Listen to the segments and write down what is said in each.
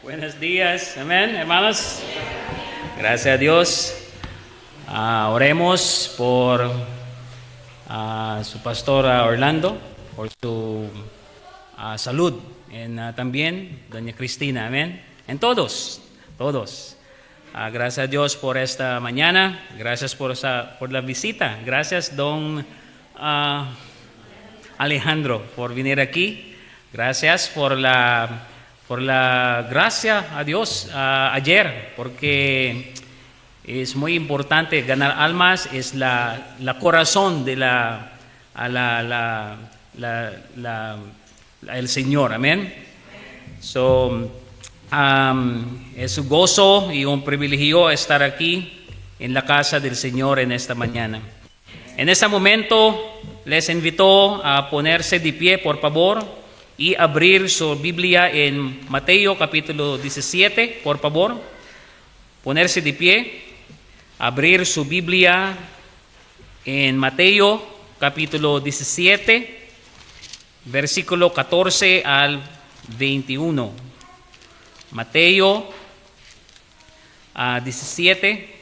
Buenos días, amén, hermanos. Gracias a Dios. Oremos por su pastor Orlando, por su salud, y también doña Cristina, amén. En todos. Gracias a Dios por esta mañana. Gracias por la visita. Gracias, don Alejandro, por venir aquí. Gracias por la gracia a Dios ayer, porque es muy importante ganar almas, es la corazón de el Señor, amén. Es un gozo y un privilegio estar aquí en la casa del Señor en esta mañana. En este momento les invito a ponerse de pie, por favor, y abrir su Biblia en Mateo capítulo 17, por favor. Ponerse de pie, abrir su Biblia en Mateo capítulo 17, versículo 14 al 21. Mateo 17,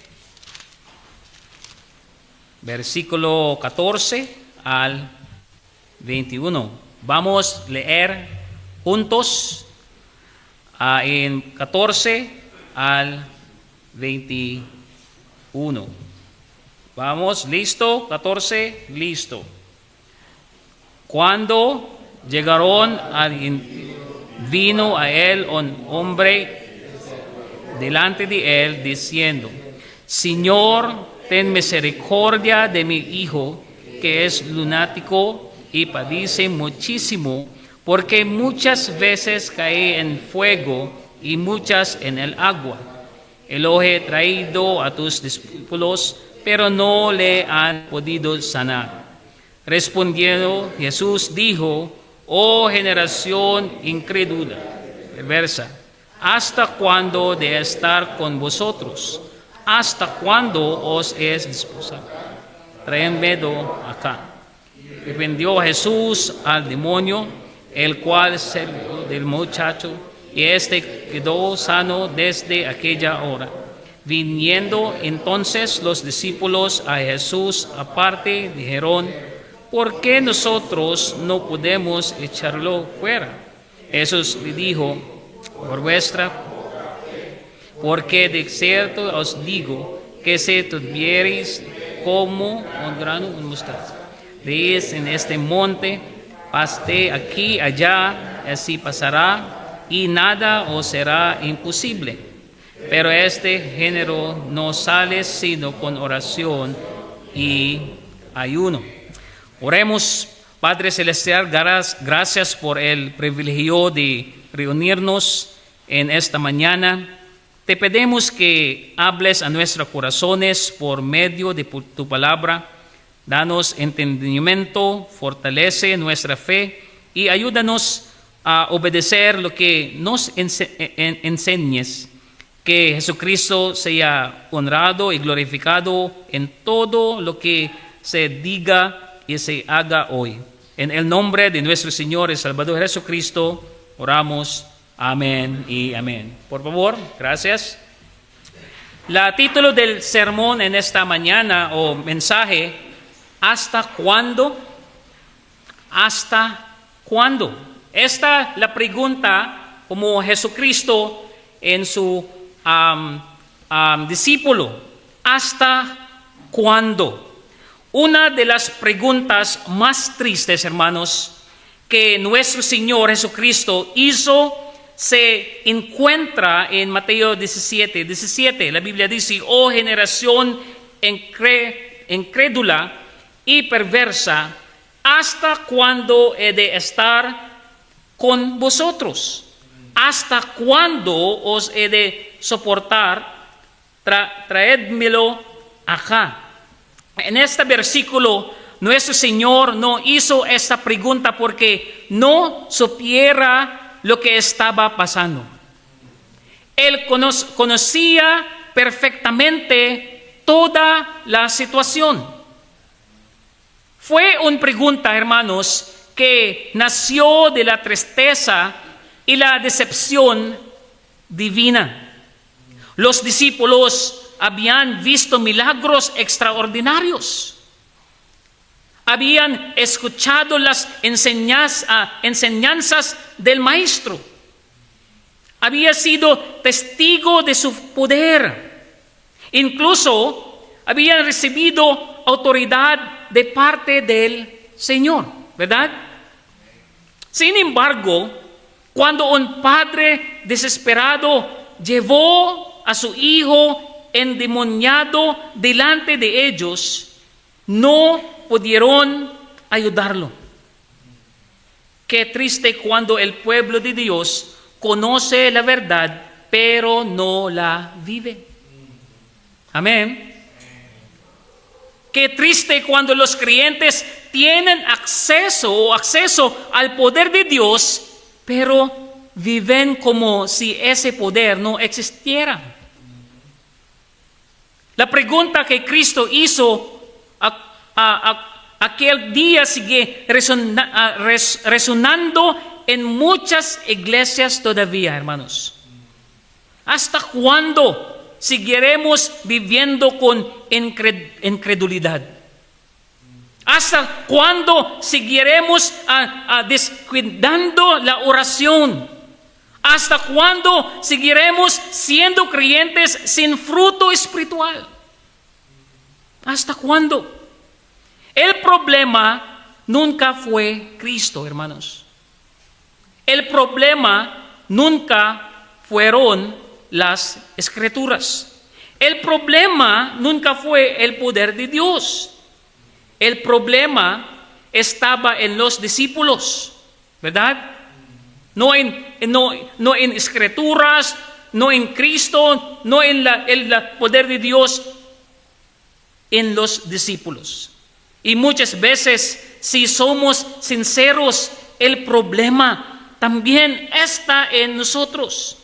versículo 14 al 21. Vamos a leer juntos en 14 al 21. Vamos, listo, 14, listo. Cuando llegaron, vino a él un hombre delante de él diciendo: Señor, ten misericordia de mi hijo, que es lunático y padece muchísimo, porque muchas veces cae en fuego y muchas en el agua. Lo he traído a tus discípulos, pero no le han podido sanar. Respondiendo Jesús dijo: Oh generación incrédula, perversa, ¿hasta cuándo de estar con vosotros? ¿Hasta cuándo os es dispuesta? Traédmelo acá. Reprendió Jesús al demonio, el cual salió del muchacho, y éste quedó sano desde aquella hora. Viniendo entonces los discípulos a Jesús aparte, dijeron: ¿por qué nosotros no podemos echarlo fuera? Jesús le dijo: porque de cierto os digo que si tuviereis como un grano de mostaza, veis en este monte, paste aquí allá, así pasará, y nada os será imposible. Pero este género no sale sino con oración y ayuno. Oremos. Padre Celestial, gracias por el privilegio de reunirnos en esta mañana. Te pedimos que hables a nuestros corazones por medio de tu palabra. Danos entendimiento, fortalece nuestra fe y ayúdanos a obedecer lo que nos enseñes. Que Jesucristo sea honrado y glorificado en todo lo que se diga y se haga hoy. En el nombre de nuestro Señor y Salvador Jesucristo oramos. Amén y amén. Por favor, gracias. El título del sermón en esta mañana o mensaje: ¿hasta cuándo? ¿Hasta cuándo? Esta es la pregunta como Jesucristo en su discípulo. ¿Hasta cuándo? Una de las preguntas más tristes, hermanos, que nuestro Señor Jesucristo hizo se encuentra en Mateo 17. La Biblia dice: oh generación incrédula y perversa, ¿hasta cuándo he de estar con vosotros? ¿Hasta cuándo os he de soportar? Traédmelo acá. En este versículo, nuestro Señor no hizo esta pregunta porque no supiera lo que estaba pasando. Él conocía perfectamente toda la situación. Fue una pregunta, hermanos, que nació de la tristeza y la decepción divina. Los discípulos habían visto milagros extraordinarios. Habían escuchado las enseñanzas del Maestro. Había sido testigo de su poder. Incluso habían recibido autoridad de parte del Señor, ¿verdad? Sin embargo, cuando un padre desesperado llevó a su hijo endemoniado delante de ellos, no pudieron ayudarlo. Qué triste cuando el pueblo de Dios conoce la verdad, pero no la vive. Amén. Qué triste cuando los creyentes tienen acceso al poder de Dios, pero viven como si ese poder no existiera. La pregunta que Cristo hizo aquel día sigue resonando en muchas iglesias todavía, hermanos. ¿Hasta cuándo seguiremos viviendo con incredulidad? ¿Hasta cuándo seguiremos descuidando la oración? ¿Hasta cuándo seguiremos siendo creyentes sin fruto espiritual? ¿Hasta cuándo? El problema nunca fue Cristo, hermanos. El problema nunca fueron las Escrituras. El problema nunca fue el poder de Dios. El problema estaba en los discípulos, ¿verdad? No en Escrituras, no en Cristo, no en el poder de Dios, en los discípulos. Y muchas veces, si somos sinceros, el problema también está en nosotros.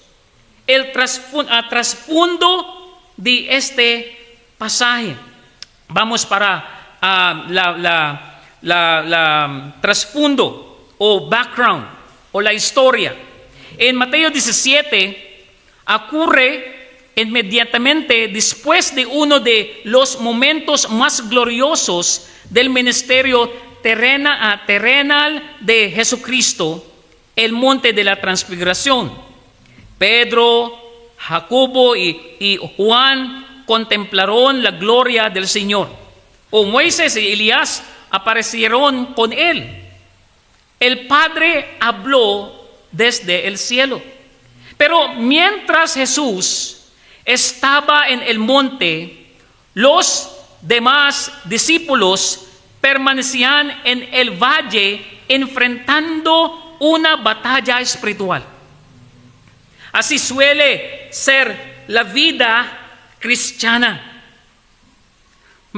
El trasfondo de este pasaje. Vamos para la trasfondo o background o la historia. En Mateo 17 ocurre inmediatamente después de uno de los momentos más gloriosos del ministerio terrenal de Jesucristo, el monte de la transfiguración. Pedro, Jacobo y Juan contemplaron la gloria del Señor. Moisés y Elías aparecieron con él. El Padre habló desde el cielo. Pero mientras Jesús estaba en el monte, los demás discípulos permanecían en el valle enfrentando una batalla espiritual. Así suele ser la vida cristiana.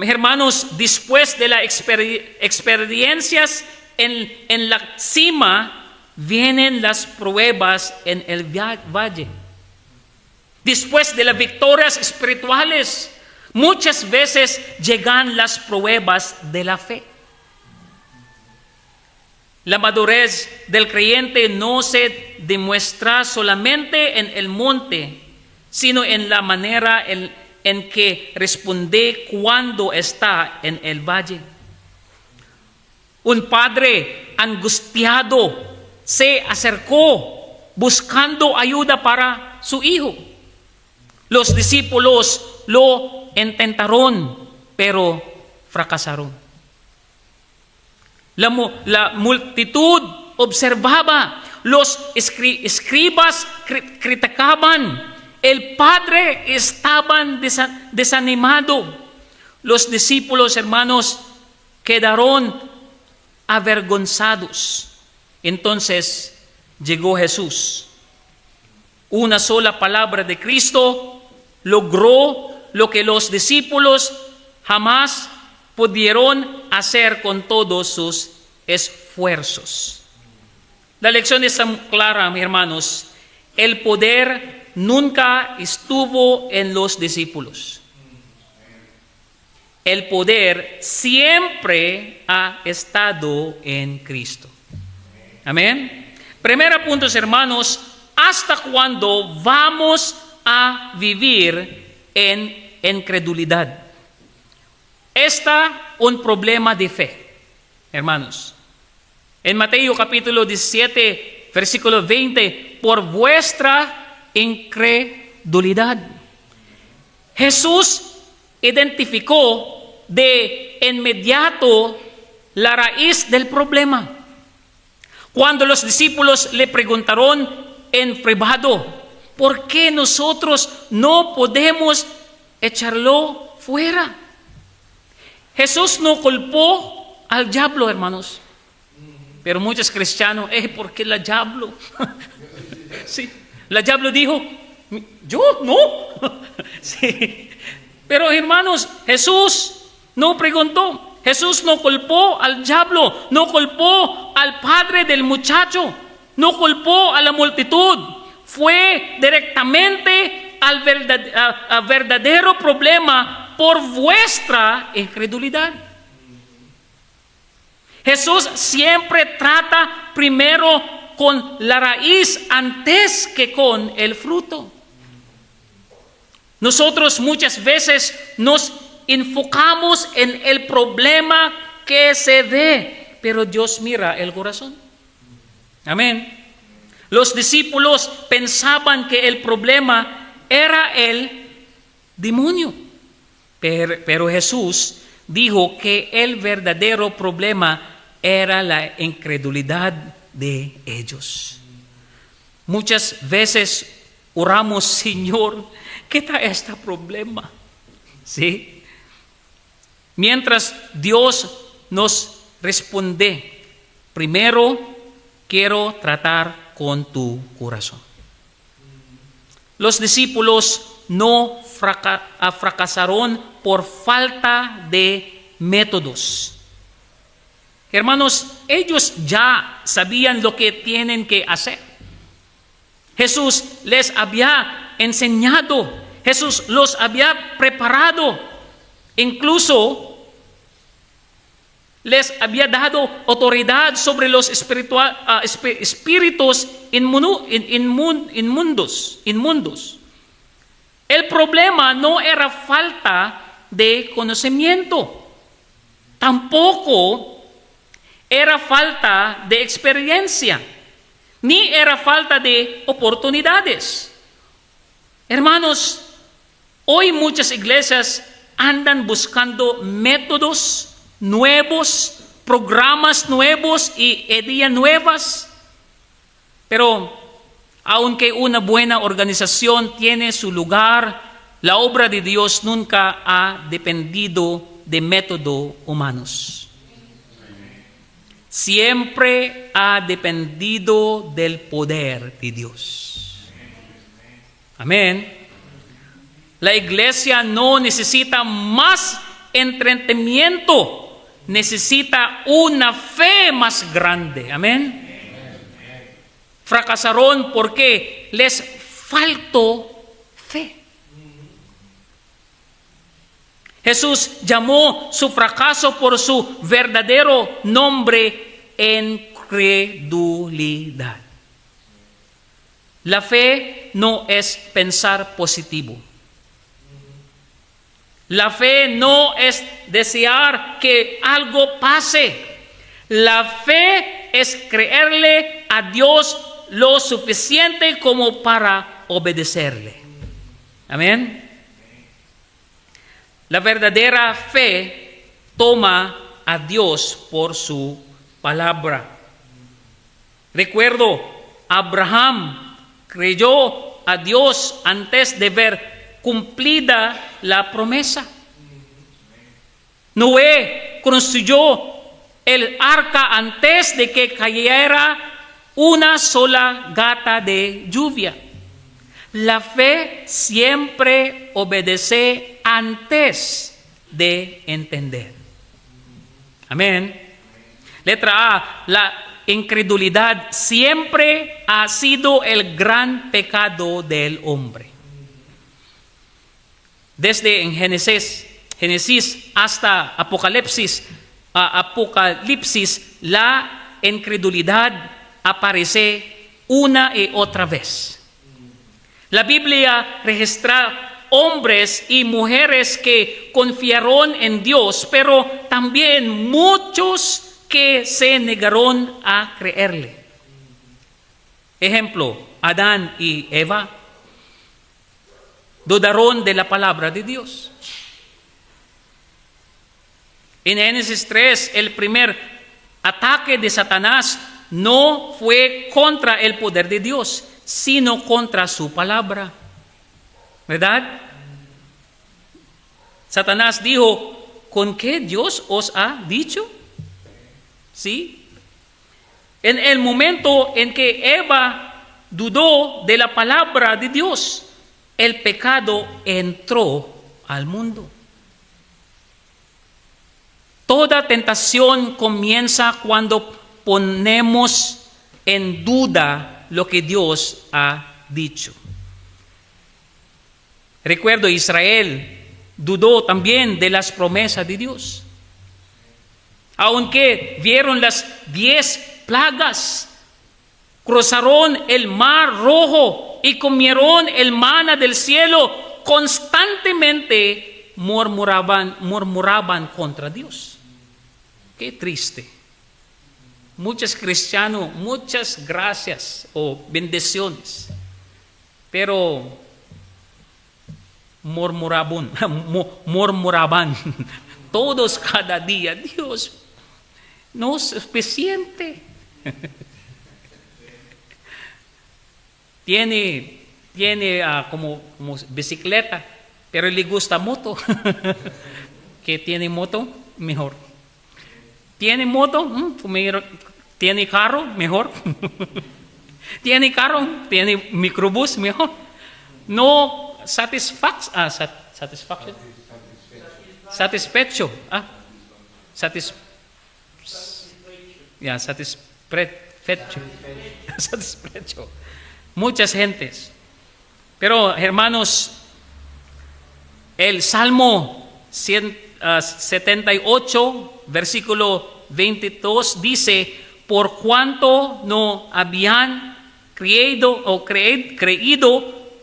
Hermanos, después de las experiencias en la cima, vienen las pruebas en el valle. Después de las victorias espirituales, muchas veces llegan las pruebas de la fe. La madurez del creyente no se demuestra solamente en el monte, sino en la manera en que responde cuando está en el valle. Un padre angustiado se acercó buscando ayuda para su hijo. Los discípulos lo intentaron, pero fracasaron. La multitud observaba, los escribas criticaban, el padre estaba desanimado. Los discípulos, hermanos, quedaron avergonzados. Entonces llegó Jesús. Una sola palabra de Cristo logró lo que los discípulos jamás pudieron hacer con todos sus esfuerzos. La lección es tan clara, mis hermanos. El poder nunca estuvo en los discípulos. El poder siempre ha estado en Cristo. Amén. Primero punto, hermanos, ¿hasta cuándo vamos a vivir en incredulidad? Está un problema de fe, hermanos. En Mateo capítulo 17, versículo 20, por vuestra incredulidad. Jesús identificó de inmediato la raíz del problema. Cuando los discípulos le preguntaron en privado, ¿por qué nosotros no podemos echarlo fuera? Jesús no culpó al diablo, hermanos. Pero muchos cristianos, ¿por qué el diablo? Sí, el diablo dijo, yo no. Sí. Pero hermanos, Jesús no preguntó. Jesús no culpó al diablo, no culpó al padre del muchacho, no culpó a la multitud. Fue directamente al verdadero problema por vuestra incredulidad. Jesús siempre trata primero con la raíz antes que con el fruto. Nosotros muchas veces nos enfocamos en el problema que se ve, pero Dios mira el corazón. Amén. Los discípulos pensaban que el problema era el demonio, pero Jesús dijo que el verdadero problema era la incredulidad de ellos. Muchas veces oramos, Señor, quita este problema. ¿Sí? Mientras Dios nos responde, primero quiero tratar con tu corazón. Los discípulos no fracasaron por falta de métodos. Hermanos, ellos ya sabían lo que tienen que hacer. Jesús les había enseñado, Jesús los había preparado, incluso les había dado autoridad sobre los espíritus inmundos. El problema no era falta de conocimiento, tampoco era falta de experiencia, ni era falta de oportunidades. Hermanos, hoy muchas iglesias andan buscando métodos nuevos, programas nuevos y ideas nuevas, pero aunque una buena organización tiene su lugar, la obra de Dios nunca ha dependido de métodos humanos. Siempre ha dependido del poder de Dios. Amén. La iglesia no necesita más entretenimiento, necesita una fe más grande. Amén. Fracasaron porque les faltó fe. Jesús llamó su fracaso por su verdadero nombre: incredulidad. La fe no es pensar positivo. La fe no es desear que algo pase. La fe es creerle a Dios lo suficiente como para obedecerle. Amén. La verdadera fe toma a Dios por su palabra. Recuerdo, Abraham creyó a Dios antes de ver cumplida la promesa. Noé construyó el arca antes de que cayera una sola gota de lluvia. La fe siempre obedece antes de entender. Amén. Letra A, la incredulidad siempre ha sido el gran pecado del hombre. Desde en Génesis hasta Apocalipsis, la incredulidad aparece una y otra vez. La Biblia registra hombres y mujeres que confiaron en Dios, pero también muchos que se negaron a creerle. Ejemplo, Adán y Eva dudaron de la palabra de Dios. En Génesis 3, el primer ataque de Satanás no fue contra el poder de Dios, sino contra su palabra. ¿Verdad? Satanás dijo, ¿con qué Dios os ha dicho? ¿Sí? En el momento en que Eva dudó de la palabra de Dios, el pecado entró al mundo. Toda tentación comienza cuando ponemos en duda lo que Dios ha dicho. Recuerdo, Israel dudó también de las promesas de Dios. Aunque vieron las 10 plagas, cruzaron el mar rojo y comieron el maná del cielo, constantemente murmuraban contra Dios. Qué triste. Muchos cristianos, muchas gracias o bendiciones, pero murmuraban todos cada día. Dios no es suficiente. Tiene como bicicleta, pero le gusta moto. ¿Qué tiene moto? Mejor. ¿Tiene moto? ¿Tiene carro? Mejor. ¿Tiene carro? ¿Tiene microbús? Mejor. No satisfecho. Satisfecho. Muchas gentes. Pero, hermanos, el Salmo 78, versículo 22 dice, por cuanto no habían creído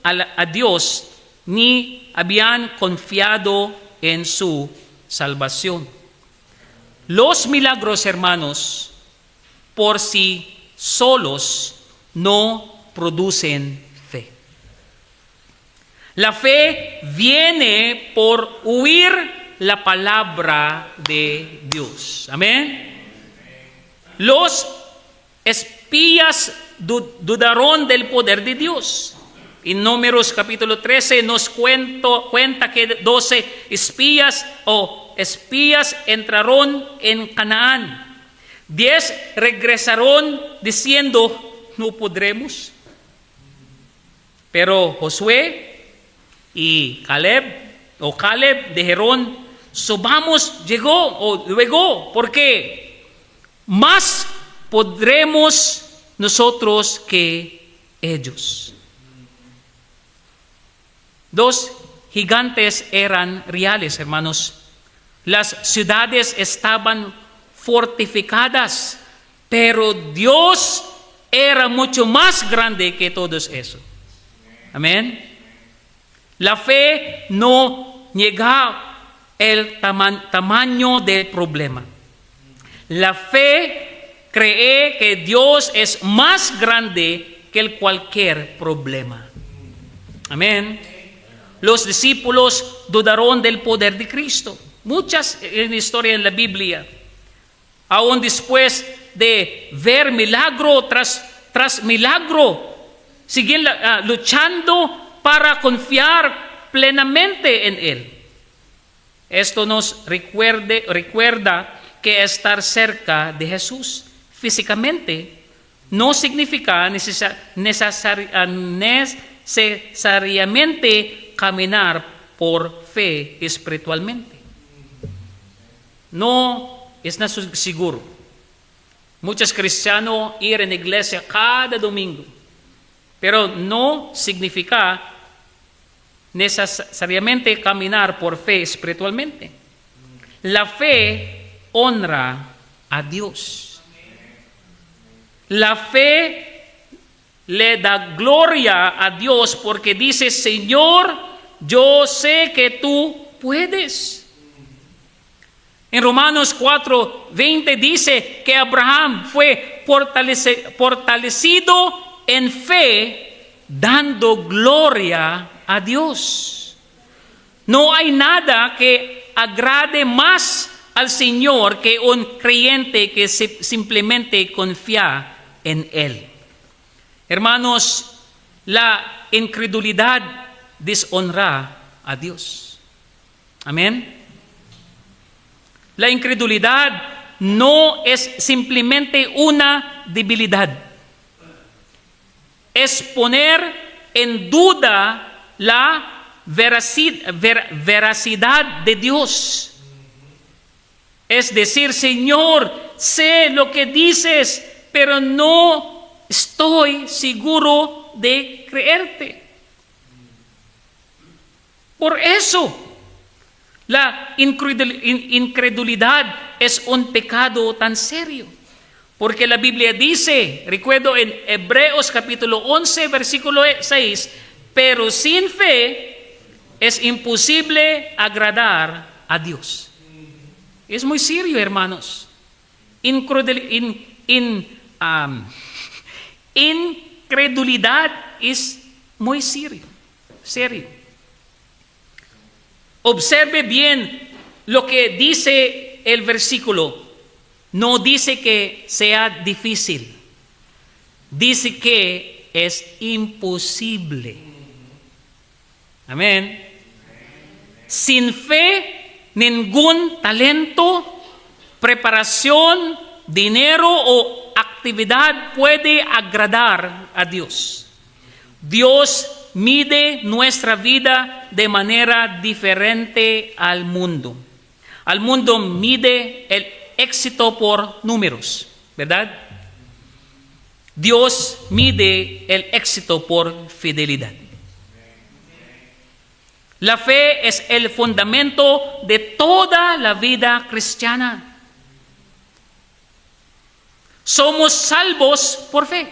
a Dios, ni habían confiado en su salvación. Los milagros, hermanos, por sí solos no producen fe. La fe viene por oír la palabra de Dios. Amén. Los espías dudaron del poder de Dios. En Números capítulo 13 nos cuenta que 12 espías entraron en Canaán. 10 regresaron diciendo, no podremos. Pero Josué y Caleb dijeron, subamos luego, porque más podremos nosotros que ellos. 2 gigantes eran reales, hermanos. Las ciudades estaban fortificadas, pero Dios era mucho más grande que todos eso. Amén. La fe no niega el tamaño del problema. La fe cree que Dios es más grande que cualquier problema. Amén. Los discípulos dudaron del poder de Cristo. Muchas en la historia en la Biblia, aún después de ver milagro tras milagro, siguen luchando para confiar plenamente en Él. Esto nos recuerda que estar cerca de Jesús físicamente no significa necesariamente caminar por fe espiritualmente. No es seguro. Muchos cristianos ir en la iglesia cada domingo, pero no significa necesariamente caminar por fe espiritualmente. La fe honra a Dios. La fe le da gloria a Dios porque dice, Señor, yo sé que tú puedes. En Romanos 4:20 dice que Abraham fue fortalecido en fe, dando gloria a Dios. No hay nada que agrade más al Señor que un creyente que simplemente confía en Él. Hermanos, la incredulidad deshonra a Dios. Amén. La incredulidad no es simplemente una debilidad. Es poner en duda la veracidad de Dios. Es decir, Señor, sé lo que dices, pero no estoy seguro de creerte. Por eso, la incredulidad es un pecado tan serio. Porque la Biblia dice, recuerdo en Hebreos capítulo 11, versículo 6, pero sin fe es imposible agradar a Dios. Es muy serio, hermanos. Incredulidad es muy serio. Observe bien lo que dice el versículo. No dice que sea difícil. Dice que es imposible. Amén. Sin fe, ningún talento, preparación, dinero o actividad puede agradar a Dios. Dios mide nuestra vida de manera diferente al mundo. Al mundo mide el éxito por números, ¿verdad? Dios mide el éxito por fidelidad. La fe es el fundamento de toda la vida cristiana. Somos salvos por fe.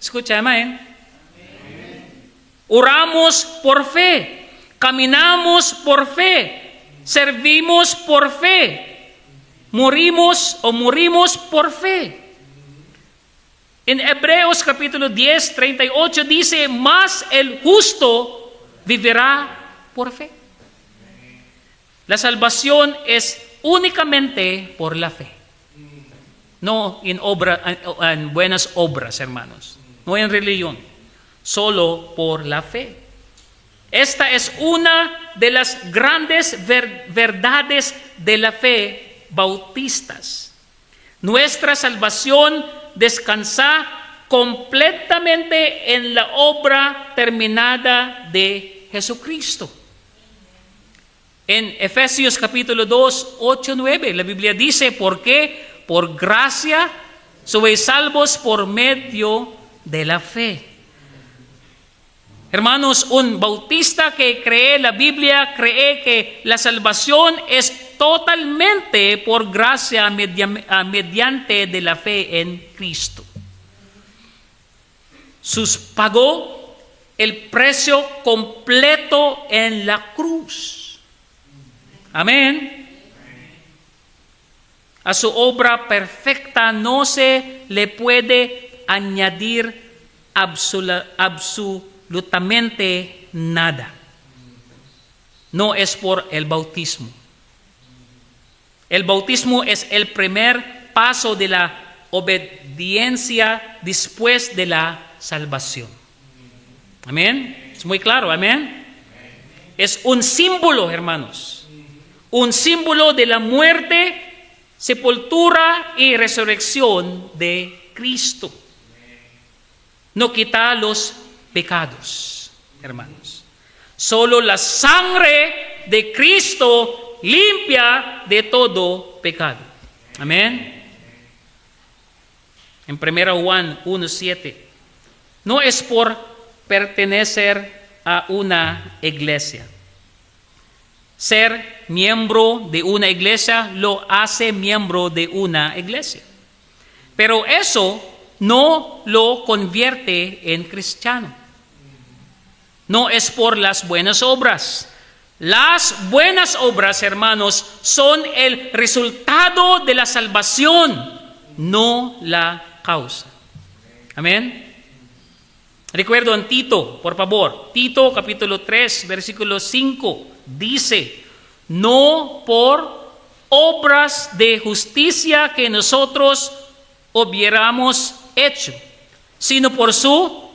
Escucha, amén. Oramos por fe, caminamos por fe, servimos por fe, morimos por fe. En Hebreos capítulo 10, 38 dice, mas el justo vivirá por fe. La salvación es únicamente por la fe. No en buenas obras, hermanos. No en religión. Solo por la fe. Esta es una de las grandes verdades de la fe bautistas. Nuestra salvación descansa completamente en la obra terminada de Jesucristo. En Efesios capítulo 2, 8, 9, la Biblia dice, ¿por qué? Por gracia sois salvos por medio de la fe. Hermanos, un bautista que cree la Biblia, cree que la salvación es totalmente por gracia mediante de la fe en Cristo. Pagó el precio completo en la cruz. Amén. A su obra perfecta no se le puede añadir absolutamente nada. No es por el bautismo. El bautismo es el primer paso de la obediencia después de la salvación. Amén. Es muy claro, amén. Es un símbolo, hermanos. Un símbolo de la muerte, sepultura y resurrección de Cristo. No quita los pecados, hermanos. Solo la sangre de Cristo limpia de todo pecado. Amén. En 1 Juan 1:7. No es por pertenecer a una iglesia. Ser miembro de una iglesia lo hace miembro de una iglesia. Pero eso no lo convierte en cristiano. No es por las buenas obras. Las buenas obras, hermanos, son el resultado de la salvación, no la causa. Amén. Recuerdo en Tito, por favor. Tito capítulo 3, versículo 5, dice: no por obras de justicia que nosotros hubiéramos hecho, sino por su,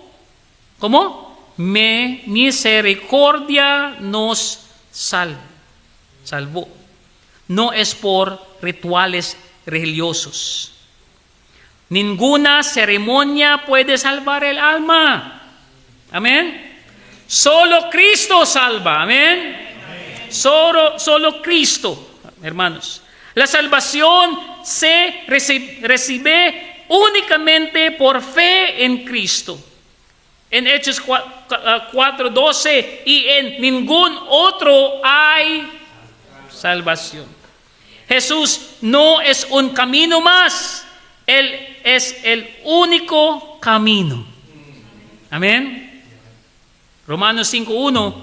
¿cómo? Misericordia nos salvó. No es por rituales religiosos. Ninguna ceremonia puede salvar el alma. Amén. Solo Cristo salva. Amén. Solo Cristo, hermanos. La salvación se recibe únicamente por fe en Cristo. En Hechos 4:12, y en ningún otro hay salvación. Jesús no es un camino más. Él es el único camino. Amén. Romanos 5:1,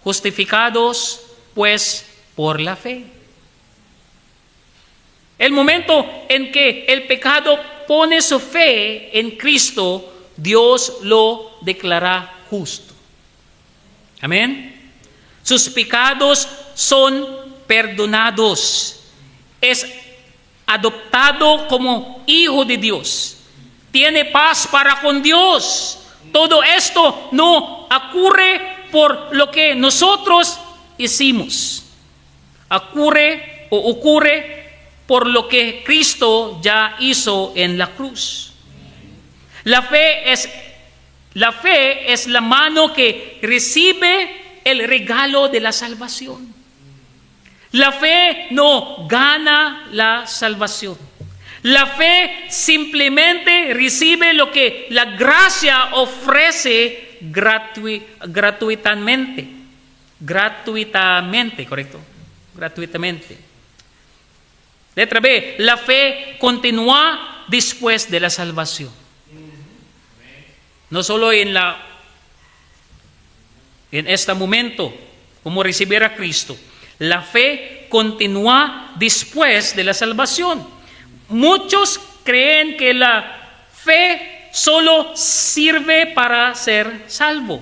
justificados pues por la fe. El momento en que el pecado pone su fe en Cristo, Dios lo declara justo. Amén. Sus pecados son perdonados. Es adoptado como hijo de Dios. Tiene paz para con Dios. Todo esto no ocurre por lo que nosotros hicimos. Ocurre por lo que Cristo ya hizo en la cruz. La fe es la mano que recibe el regalo de la salvación. La fe no gana la salvación. La fe simplemente recibe lo que la gracia ofrece gratuitamente. Gratuitamente, correcto. Gratuitamente. Letra B, la fe continúa después de la salvación. No solo en este momento, como recibir a Cristo. La fe continúa después de la salvación. Muchos creen que la fe solo sirve para ser salvo.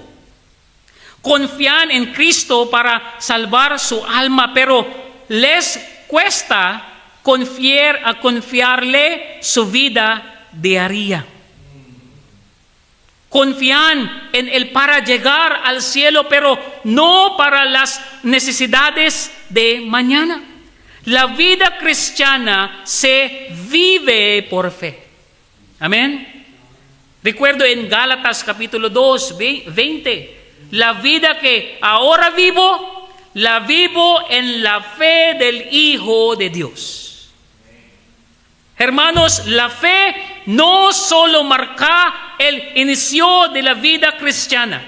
Confían en Cristo para salvar su alma, pero les cuesta confiarle su vida diaria. Confían en Él para llegar al cielo, pero no para las necesidades de mañana. La vida cristiana se vive por fe. Amén. Recuerdo en Gálatas capítulo 2, 20. La vida que ahora vivo, la vivo en la fe del Hijo de Dios. Hermanos, la fe no solo marca el inicio de la vida cristiana,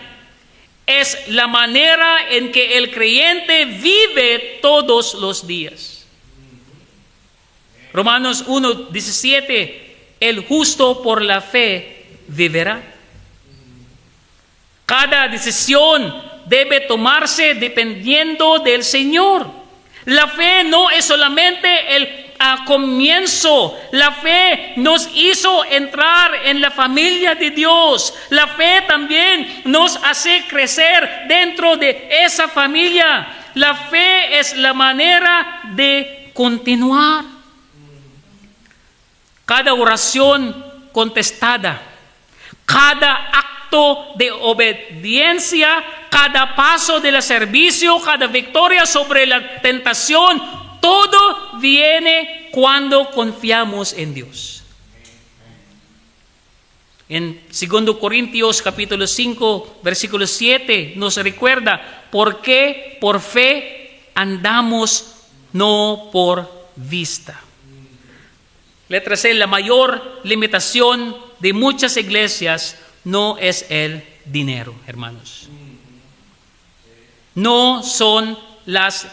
es la manera en que el creyente vive todos los días. Romanos 1:17, el justo por la fe vivirá. Cada decisión debe tomarse dependiendo del Señor. La fe no es solamente el comienzo. La fe nos hizo entrar en la familia de Dios. La fe también nos hace crecer dentro de esa familia. La fe es la manera de continuar. Cada oración contestada, cada acto de obediencia, cada paso del servicio, cada victoria sobre la tentación, todo viene cuando confiamos en Dios. En 2 Corintios capítulo 5, versículo 7 nos recuerda por qué por fe andamos, no por vista. Letra C, la mayor limitación de muchas iglesias no es el dinero, hermanos. No son las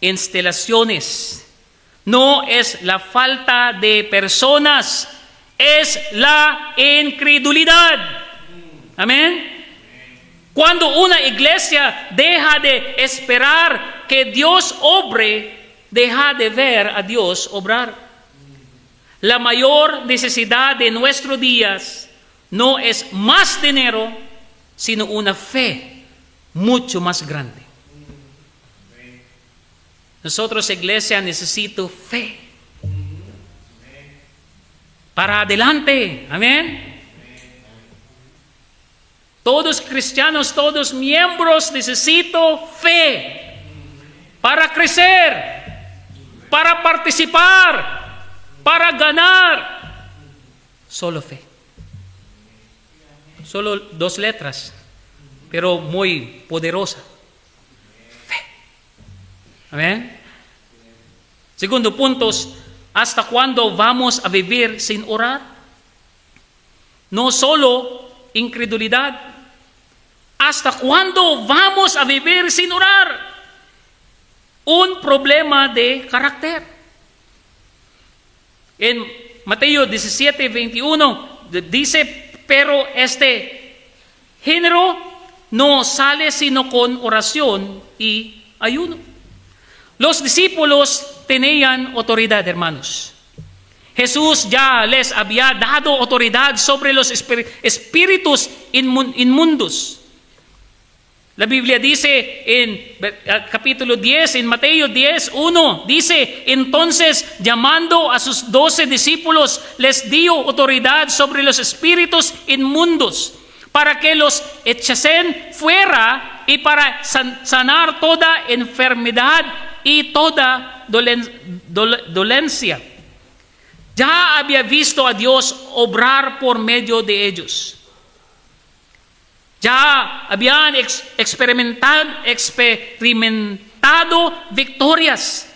instalaciones. No es la falta de personas. es la incredulidad. Amén. Cuando una iglesia deja de esperar que Dios obre, deja de ver a Dios obrar. La mayor necesidad de nuestros días no es más dinero, sino una fe mucho más grande. Nosotros, iglesia, necesitamos fe para adelante. Amén. Todos cristianos, todos miembros necesitan fe para crecer, para participar, para ganar. Solo fe. Solo 2 letras, pero muy poderosa. Fe. Amén. Segundo punto, ¿hasta cuándo vamos a vivir sin orar? No solo incredulidad. ¿Hasta cuándo vamos a vivir sin orar? Un problema de carácter. En Mateo 17, 21 dice, pero este género no sale sino con oración y ayuno. Los discípulos tenían autoridad, hermanos. Jesús ya les había dado autoridad sobre los espíritus inmundos. La Biblia dice en capítulo 10, en Mateo 10, 1, dice, entonces llamando a sus 12 discípulos, les dio autoridad sobre los espíritus inmundos, para que los echasen fuera y para sanar toda enfermedad y toda dolencia. Ya había visto a Dios obrar por medio de ellos. Ya habían experimentado victorias,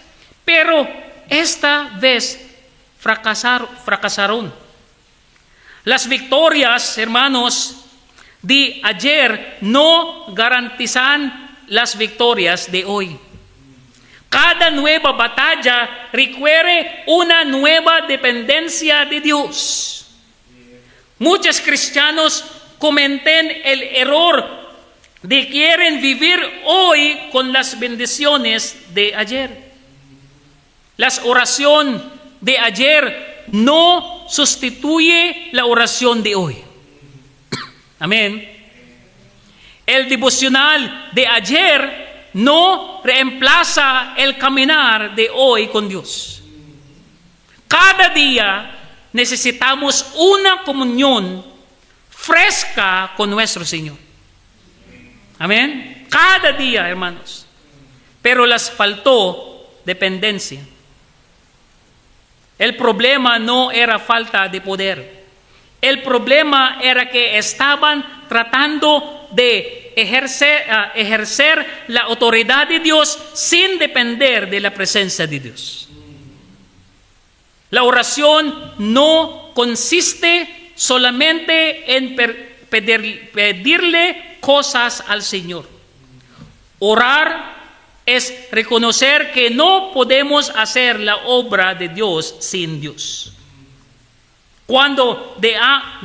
pero esta vez fracasaron. Las victorias, hermanos, de ayer no garantizan las victorias de hoy. Cada nueva batalla requiere una nueva dependencia de Dios. Muchos cristianos cometen el error de quieren vivir hoy con las bendiciones de ayer. La oración de ayer no sustituye la oración de hoy. Amén. El devocional de ayer no reemplaza el caminar de hoy con Dios. Cada día necesitamos una comunión fresca con nuestro Señor. Amén. Cada día, hermanos. Pero les faltó dependencia. El problema no era falta de poder. El problema era que estaban tratando de ejercer la autoridad de Dios sin depender de la presencia de Dios. La oración no consiste solamente en pedirle cosas al Señor. Orar es reconocer que no podemos hacer la obra de Dios sin Dios. Cuando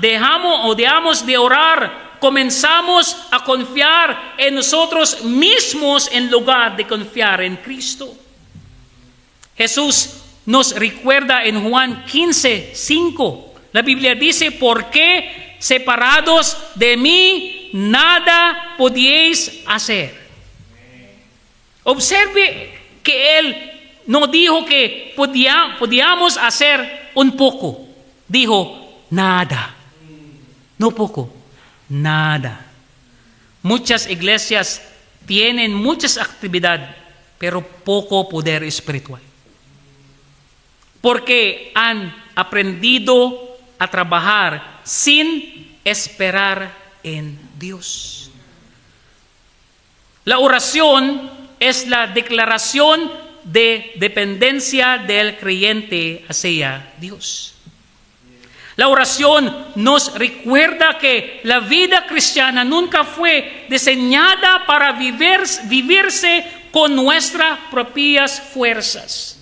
dejamos de orar, comenzamos a confiar en nosotros mismos en lugar de confiar en Cristo. Jesús nos recuerda en Juan 15, 5. La Biblia dice, porque separados de mí, nada podíais hacer. Observe que Él no dijo que podíamos hacer un poco. Dijo, nada. No poco, nada. Muchas iglesias tienen muchas actividades, pero poco poder espiritual. Porque han aprendido a trabajar sin esperar en Dios. La oración es la declaración de dependencia del creyente hacia Dios. La oración nos recuerda que la vida cristiana nunca fue diseñada para vivirse con nuestras propias fuerzas.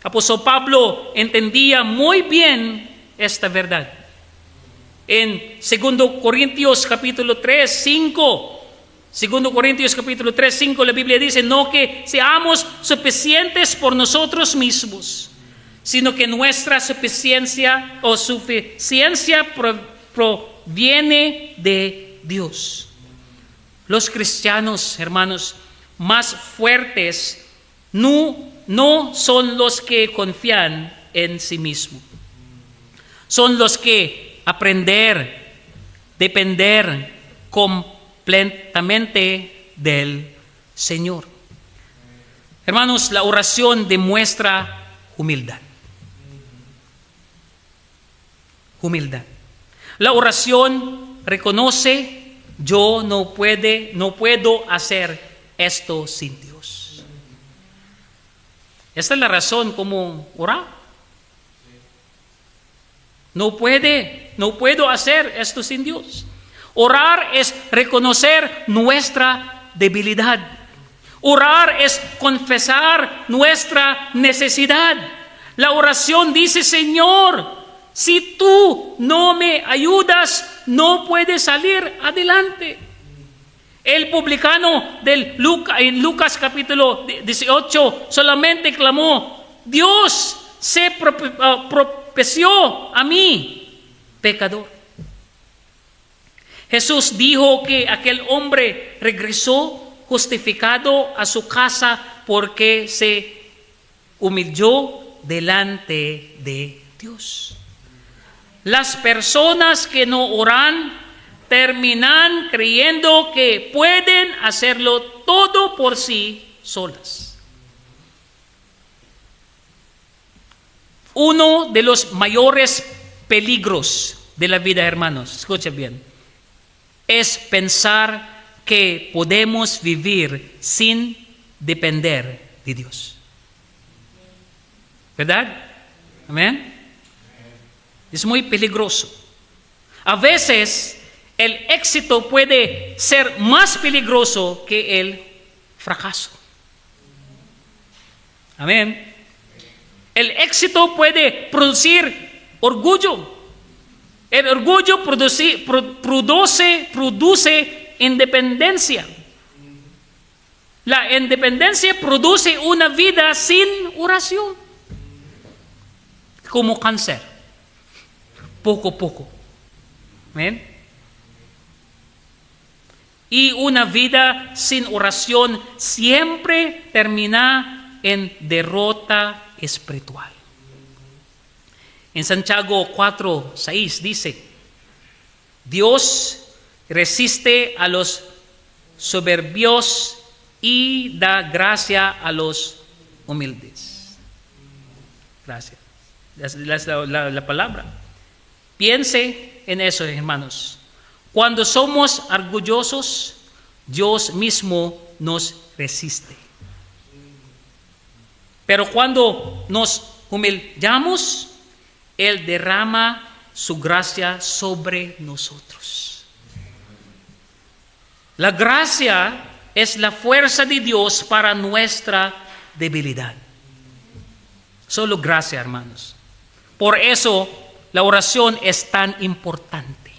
Apóstol Pablo entendía muy bien esta verdad. En 2 Corintios capítulo 3, 5, 2 Corintios capítulo 3, 5, la Biblia dice, no que seamos suficientes por nosotros mismos, sino que nuestra suficiencia proviene de Dios. Los cristianos, hermanos, más fuertes no son los que confían en sí mismos. Son los que depender completamente del Señor. Hermanos, la oración demuestra humildad. Humildad. La oración reconoce, yo no puedo hacer esto sin Dios. Esta es la razón como orar. No puedo hacer esto sin Dios. Orar es reconocer nuestra debilidad. Orar es confesar nuestra necesidad. La oración dice, Señor, si tú no me ayudas, no puedes salir adelante. El publicano en Lucas capítulo 18 solamente clamó, Dios se propició a mí, pecador. Jesús dijo que aquel hombre regresó justificado a su casa porque se humilló delante de Dios. Las personas que no oran terminan creyendo que pueden hacerlo todo por sí solas. Uno de los mayores peligros de la vida, hermanos, escuchen bien, es pensar que podemos vivir sin depender de Dios. ¿Verdad? Amén. Es muy peligroso. A veces el éxito puede ser más peligroso que el fracaso. Amén. El éxito puede producir orgullo. El orgullo produce independencia. La independencia produce una vida sin oración. Como cáncer. Poco a poco. ¿Ven? Y una vida sin oración siempre termina en derrota espiritual. En Santiago 4:6 dice, Dios resiste a los soberbios y da gracia a los humildes. Gracias. La palabra. Piense en eso, hermanos. Cuando somos orgullosos, Dios mismo nos resiste. Pero cuando nos humillamos, Él derrama su gracia sobre nosotros. La gracia es la fuerza de Dios para nuestra debilidad. Solo gracia, hermanos. Por eso la oración es tan importante.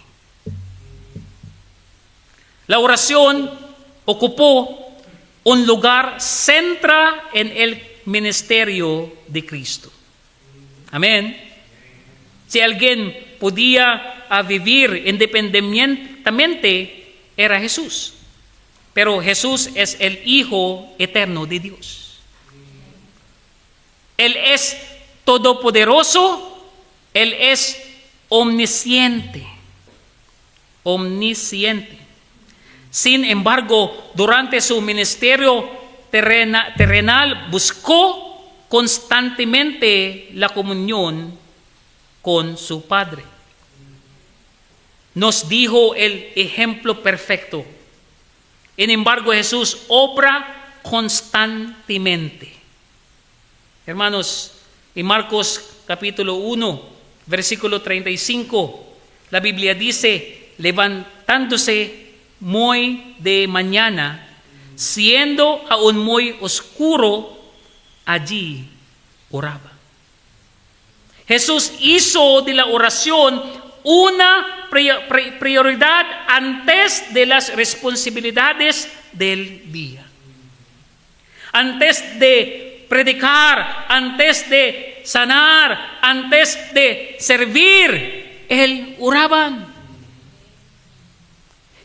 La oración ocupó un lugar central en el ministerio de Cristo. Amén. Si alguien podía vivir independientemente, era Jesús. Pero Jesús es el Hijo eterno de Dios. Él es todopoderoso. Él es omnisciente. Omnisciente. Sin embargo, durante su ministerio terrenal buscó constantemente la comunión con su Padre. Nos dijo el ejemplo perfecto. Sin embargo, Jesús obra constantemente. Hermanos, en Marcos capítulo 1, versículo 35, la Biblia dice, levantándose muy de mañana, siendo aún muy oscuro, allí oraba. Jesús hizo de la oración una prioridad antes de las responsabilidades del día. Antes de predicar, antes de sanar, antes de servir, Él oraba.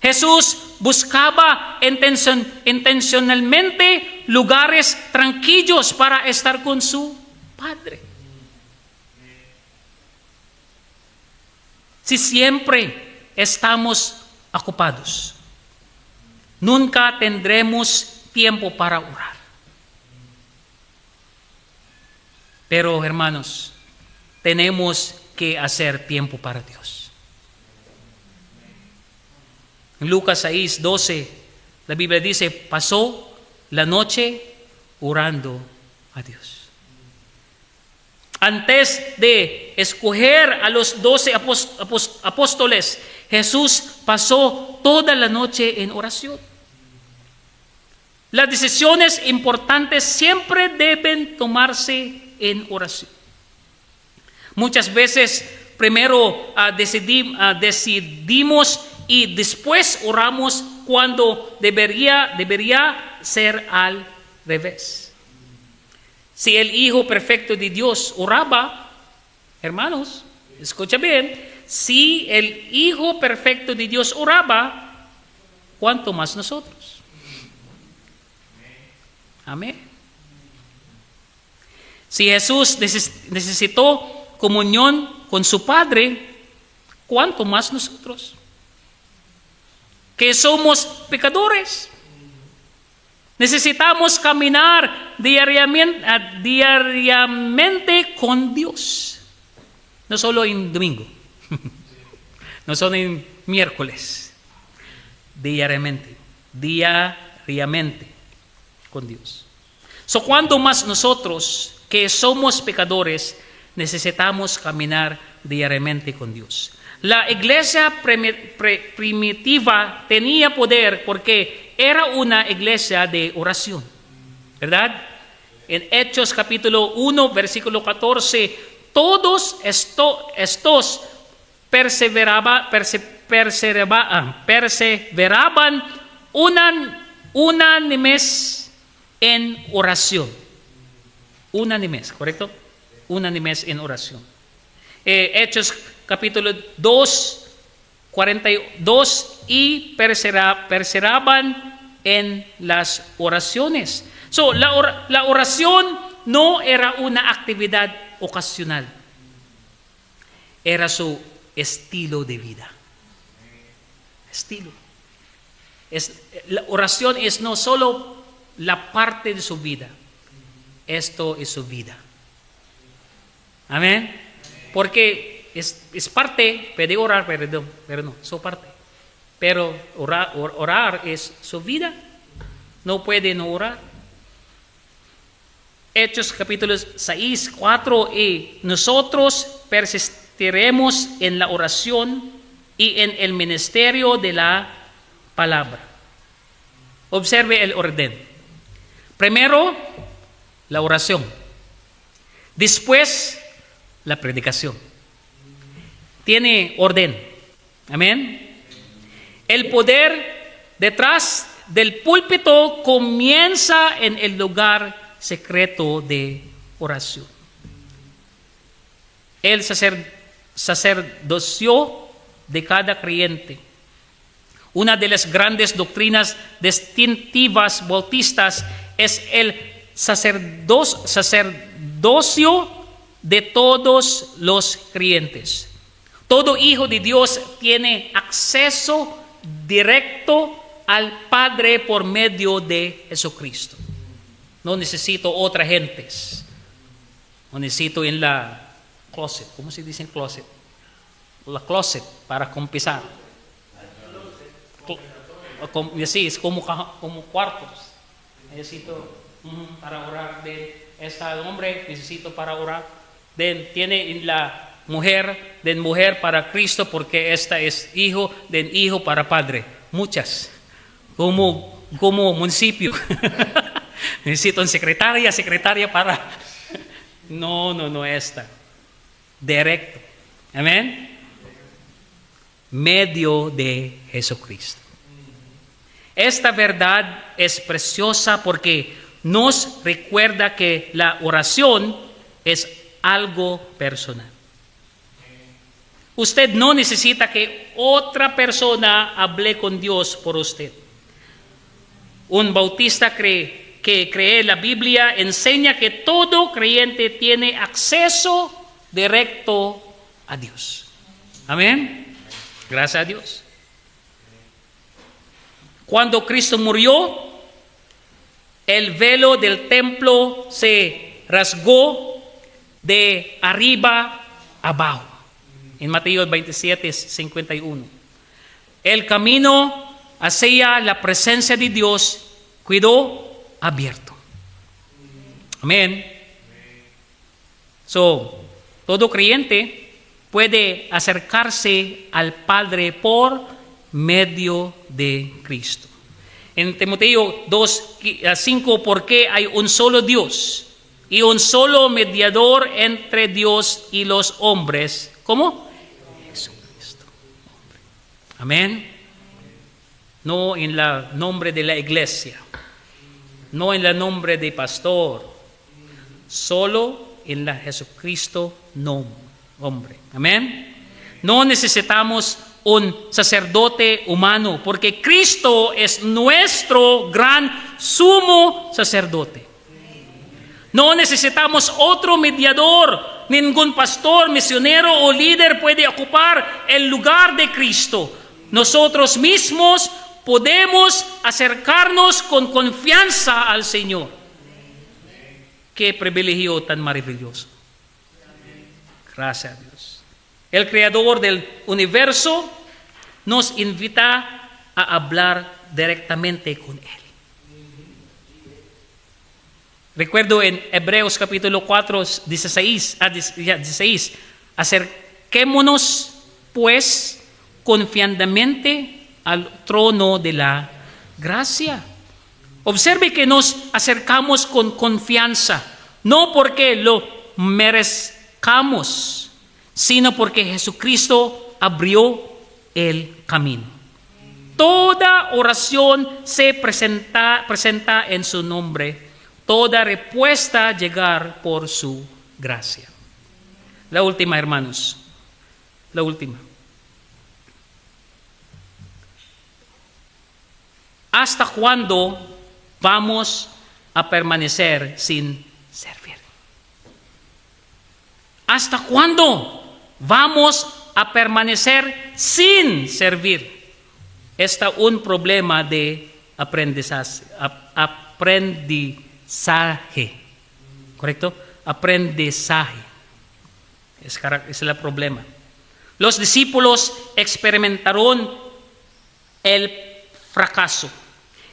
Jesús buscaba intencionalmente lugares tranquilos para estar con su Padre. Si siempre estamos ocupados, nunca tendremos tiempo para orar. Pero hermanos, tenemos que hacer tiempo para Dios. En Lucas 6:12, la Biblia dice, pasó la noche orando a Dios. Antes de escoger a los 12 apóstoles, Jesús pasó toda la noche en oración. Las decisiones importantes siempre deben tomarse en oración. Muchas veces primero decidimos y después oramos cuando debería ser al revés. Si el Hijo perfecto de Dios oraba, hermanos, escucha bien, si el Hijo perfecto de Dios oraba, ¿cuánto más nosotros? Amén. Si Jesús necesitó comunión con su Padre, ¿cuánto más nosotros? Que somos pecadores. Necesitamos caminar diariamente con Dios. No solo en domingo, no solo en miércoles. Diariamente con Dios. Cuando más nosotros que somos pecadores necesitamos caminar diariamente con Dios. La iglesia primitiva tenía poder porque era una iglesia de oración, ¿verdad? En Hechos capítulo 1, versículo 14, todos estos perseveraban unánimes en oración. Unánimes, ¿correcto? Unánimes en oración. Hechos capítulo 2, 42, y perseveraban en las oraciones. La oración no era una actividad ocasional, era su estilo de vida. La oración es no solo la parte de su vida, esto es su vida. Amén. Porque es parte, puede orar, pero no, su parte. Pero orar es su vida. No puede no orar. Hechos capítulo 6, 4, y nosotros persistiremos en la oración y en el ministerio de la palabra. Observe el orden. Primero, la oración. Después, la predicación. Tiene orden. Amén. El poder detrás del púlpito comienza en el lugar secreto de oración. El sacerdocio de cada creyente. Una de las grandes doctrinas distintivas bautistas es el sacerdocio de todos los creyentes. Todo hijo de Dios tiene acceso directo al Padre por medio de Jesucristo. No necesito otras gentes. No necesito en la closet. ¿Cómo se dice en closet? La closet para compensar. Sí, es como cuartos. Necesito para orar de este hombre, necesito para orar. Tiene en la mujer, de mujer para Cristo, porque esta es hijo, de hijo para padre. Muchas. Como municipio. Necesito una secretaria para... No esta. directo. Amén. Medio de Jesucristo. Esta verdad es preciosa porque nos recuerda que la oración es algo personal. Usted no necesita que otra persona hable con Dios por usted. Un bautista que cree la Biblia enseña que todo creyente tiene acceso directo a Dios. Amén. Gracias a Dios. Cuando Cristo murió, el velo del templo se rasgó de arriba abajo. En Mateo 27:51. El camino hacia la presencia de Dios quedó abierto. Amén. Todo creyente puede acercarse al Padre por medio de Cristo. En Timoteo 2:5, porque hay un solo Dios y un solo mediador entre Dios y los hombres. ¿Cómo? Jesucristo. Amén. No en el nombre de la iglesia, no en el nombre de pastor, solo en la Jesucristo hombre. Amén. No necesitamos un sacerdote humano, porque Cristo es nuestro gran sumo sacerdote. No necesitamos otro mediador. Ningún pastor, misionero o líder puede ocupar el lugar de Cristo. Nosotros mismos podemos acercarnos con confianza al Señor. Qué privilegio tan maravilloso. Gracias a Dios. El Creador del universo nos invita a hablar directamente con Él. Recuerdo en Hebreos capítulo 4, 16, acerquémonos pues confiadamente al trono de la gracia. Observe que nos acercamos con confianza, no porque lo merezcamos, sino porque Jesucristo abrió el camino. Toda oración se presenta en su nombre. Toda respuesta llegar por su gracia. La última, hermanos. La última. ¿Hasta cuándo vamos a permanecer sin servir? ¿Hasta cuándo vamos a permanecer sin servir? Está un problema de aprendizaje. ¿Correcto? Aprendizaje. Es el problema. Los discípulos experimentaron el fracaso.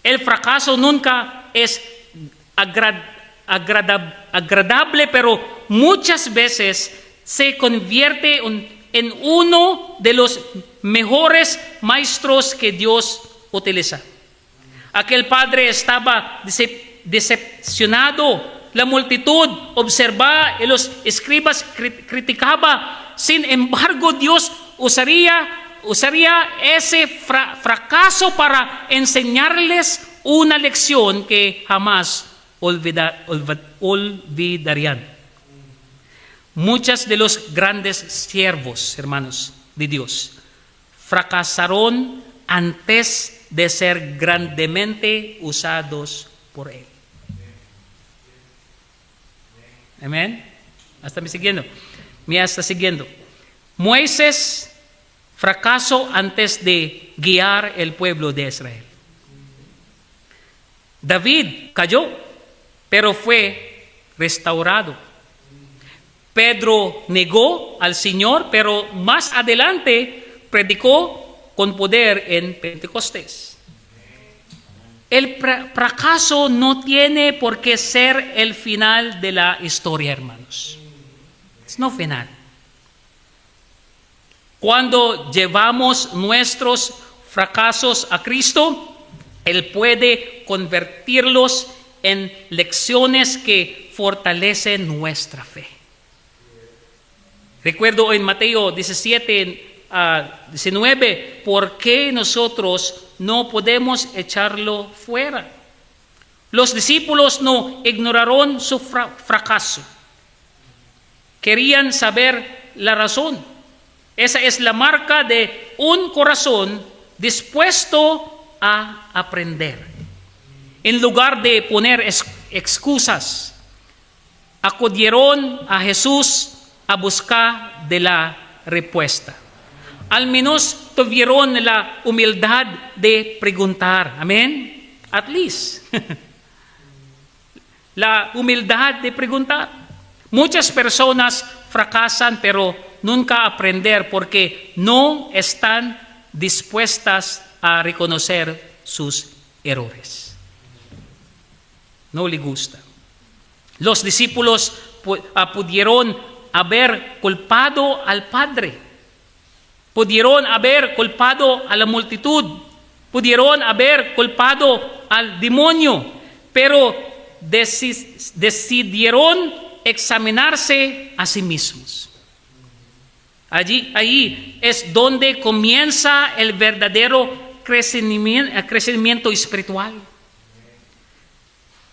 El fracaso nunca es agradable, pero muchas veces se convierte en uno de los mejores maestros que Dios utiliza. Aquel padre estaba decepcionado. La multitud observaba y los escribas criticaban. Sin embargo, Dios usaría ese fracaso para enseñarles una lección que jamás olvidarían. Muchos de los grandes siervos, hermanos de Dios, fracasaron antes de ser grandemente usados por Él. Amén. ¿Hasta me siguiendo? Me está siguiendo. Moisés fracasó antes de guiar el pueblo de Israel. David cayó, pero fue restaurado. Pedro negó al Señor, pero más adelante predicó con poder en Pentecostés. El fracaso no tiene por qué ser el final de la historia, hermanos. Es no final. Cuando llevamos nuestros fracasos a Cristo, Él puede convertirlos en lecciones que fortalecen nuestra fe. Recuerdo en Mateo 17, 19, ¿por qué nosotros no podemos echarlo fuera? Los discípulos no ignoraron su fracaso. Querían saber la razón. Esa es la marca de un corazón dispuesto a aprender. En lugar de poner excusas, acudieron a Jesús a buscar de la respuesta. Al menos tuvieron la humildad de preguntar. Amén. At least. La humildad de preguntar. Muchas personas fracasan, pero nunca aprender porque no están dispuestas a reconocer sus errores. No le gusta. Los discípulos pudieron haber culpado al Padre. Pudieron haber culpado a la multitud. Pudieron haber culpado al demonio. Pero decidieron examinarse a sí mismos. Ahí es donde comienza el verdadero crecimiento espiritual.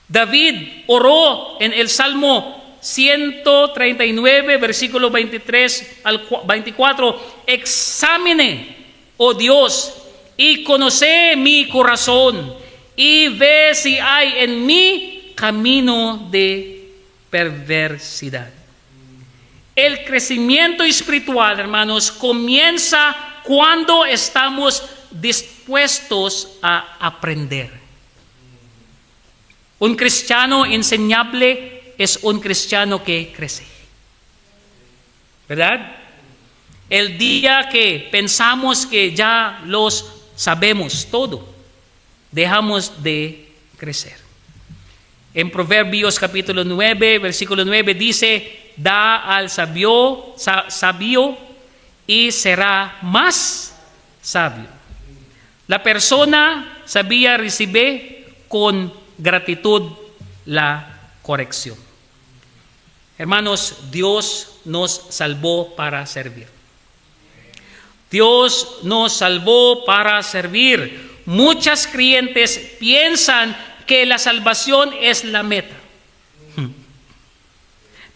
David oró en el Salmo 139, versículo 23 al 24. Examine, oh Dios, y conoce mi corazón, y ve si hay en mí camino de perversidad. El crecimiento espiritual, hermanos, comienza cuando estamos dispuestos a aprender. Un cristiano enseñable es un cristiano que crece. ¿Verdad? El día que pensamos que ya los sabemos todo, dejamos de crecer. En Proverbios capítulo 9, versículo 9 dice, da al sabio y será más sabio. La persona sabia recibe con gratitud la corrección. Hermanos, Dios nos salvó para servir. Dios nos salvó para servir. Muchas creyentes piensan que la salvación es la meta.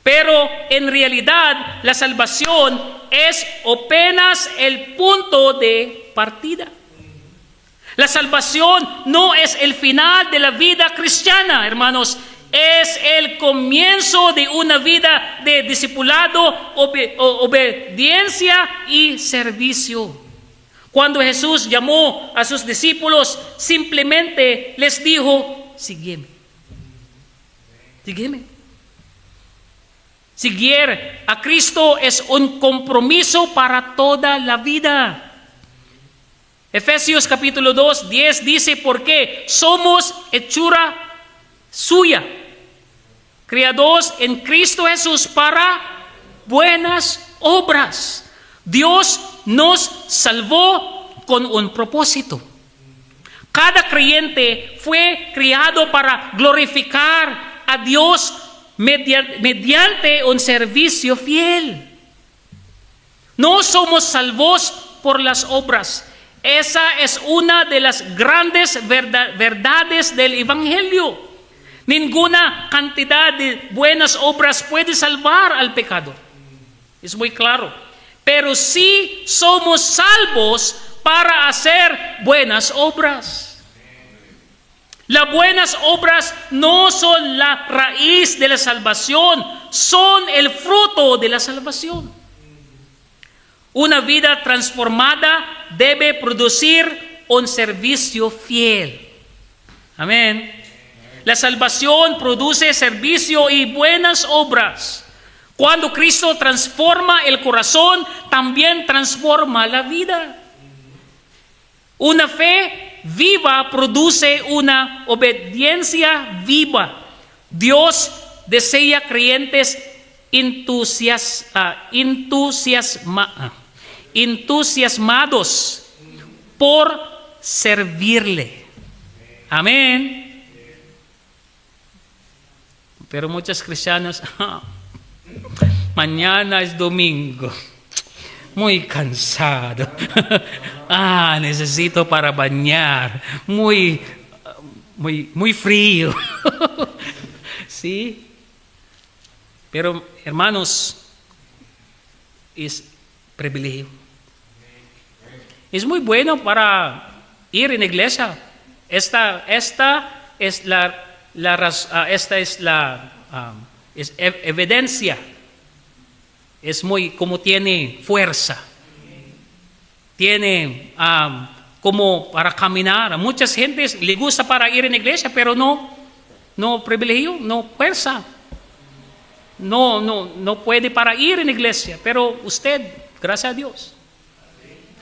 Pero en realidad la salvación es apenas el punto de partida. La salvación no es el final de la vida cristiana, hermanos. Es el comienzo de una vida de discipulado, obediencia y servicio. Cuando Jesús llamó a sus discípulos, simplemente les dijo, sígueme. Sígueme. Seguir a Cristo es un compromiso para toda la vida. Efesios capítulo 2, 10 dice, porque somos hechura suya, creados en Cristo Jesús para buenas obras. Dios nos salvó con un propósito. Cada creyente fue creado para glorificar a Dios mediante un servicio fiel. No somos salvos por las obras. Esa es una de las grandes verdades del Evangelio. Ninguna cantidad de buenas obras puede salvar al pecador. Es muy claro. Pero sí somos salvos para hacer buenas obras. Las buenas obras no son la raíz de la salvación, son el fruto de la salvación. Una vida transformada debe producir un servicio fiel. Amén. La salvación produce servicio y buenas obras. Cuando Cristo transforma el corazón, también transforma la vida. Una fe viva produce una obediencia viva. Dios desea creyentes entusiasmados por servirle. Amén. Pero muchos cristianos Mañana es domingo. Muy cansado. Necesito para bañar. Muy frío. ¿Sí? Pero, hermanos, es privilegio. Es muy bueno para ir en la iglesia. Esta es evidencia. Es muy como tiene fuerza. Tiene como para caminar. A muchas gentes le gusta para ir en la iglesia, pero no privilegio, no fuerza. No puede para ir en la iglesia. Pero usted, gracias a Dios.